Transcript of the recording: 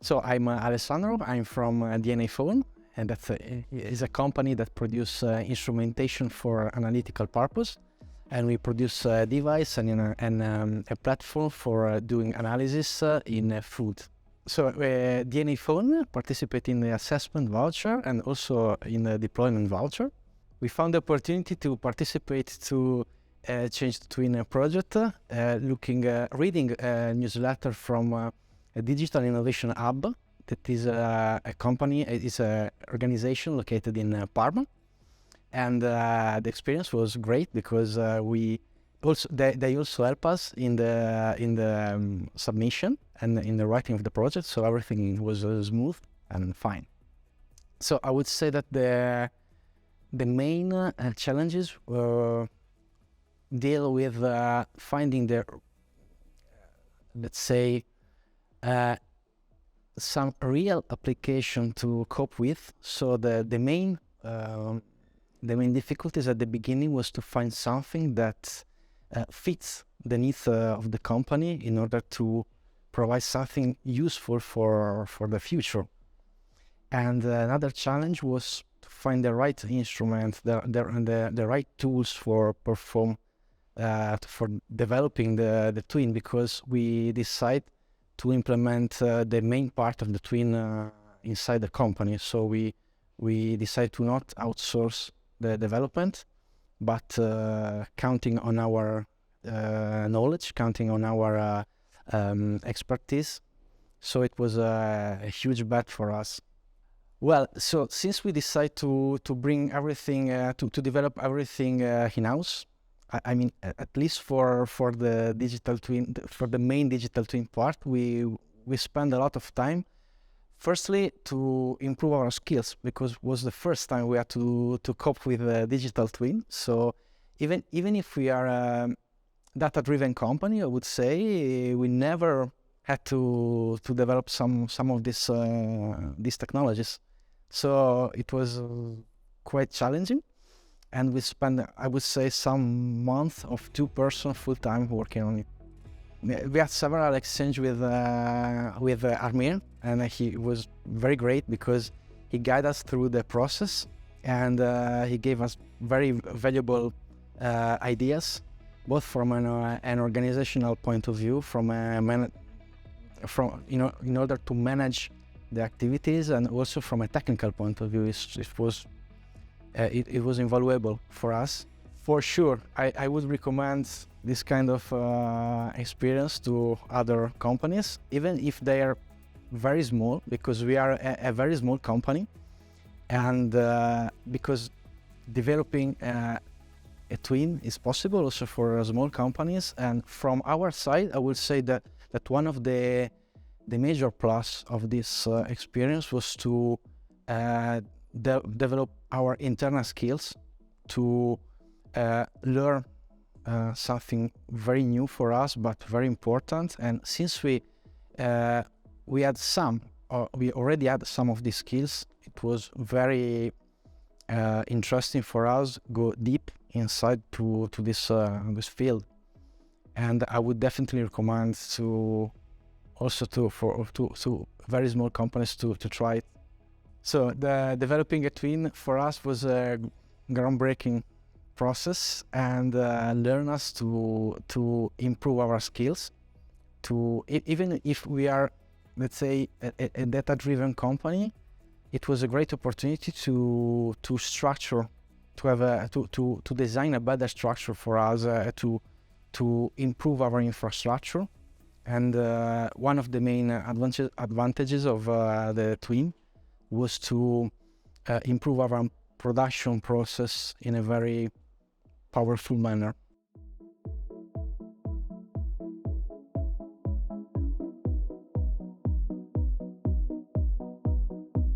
So I'm Alessandro. I'm from DNAPhone, and is a company that produces instrumentation for analytical purpose. And we produce a device and a platform for doing analysis in food. So DNAPhone participates in the assessment voucher and also in the deployment voucher. We found the opportunity to participate to Change the Twin project, reading a newsletter from a digital innovation hub that is a company, it is an organization located in Parma. And the experience was great because they also help us in the submission and in the writing of the project, so everything was smooth and fine. So I would say that the main challenges deal with finding the, let's say, some real application to cope with. So the main difficulties at the beginning was to find something that fits the needs of the company in order to provide something useful for the future. And another challenge was to find the right instrument, the right tools for developing the twin, because we decide to implement the main part of the twin inside the company. So we decide to not outsource the development, but counting on our knowledge, counting on our expertise. So it was a huge bet for us. Well, so since we decide to bring everything, to develop everything in-house, I mean, at least for the digital twin, for the main digital twin part, we spend a lot of time. Firstly, to improve our skills, because it was the first time we had to cope with a digital twin. So even if we are a data-driven company, I would say we never had to develop some of these technologies. So it was quite challenging. And we spent, I would say, some month of 2 person full-time working on it. We had several exchange with Armir, and he was very great because he guided us through the process, and he gave us very valuable ideas, both from an organizational point of view, in order to manage the activities, and also from a technical point of view. It was invaluable for us. For sure, I would recommend this kind of experience to other companies, even if they are very small, because we are a very small company, and because developing a twin is possible also for small companies. And from our side, I would say that one of the major plus of this experience was to develop our internal skills, to learn something very new for us, but very important. And since we already had some of these skills, it was very interesting for us go deep inside to this field. And I would definitely recommend to very small companies to try it. So the developing a twin for us was a groundbreaking process, and learn us to improve our skills. Even if we are, let's say, a data-driven company, it was a great opportunity to structure, to have to design a better structure for us, to improve our infrastructure. And one of the main advantages of the twin was to improve our production process in a very powerful manner.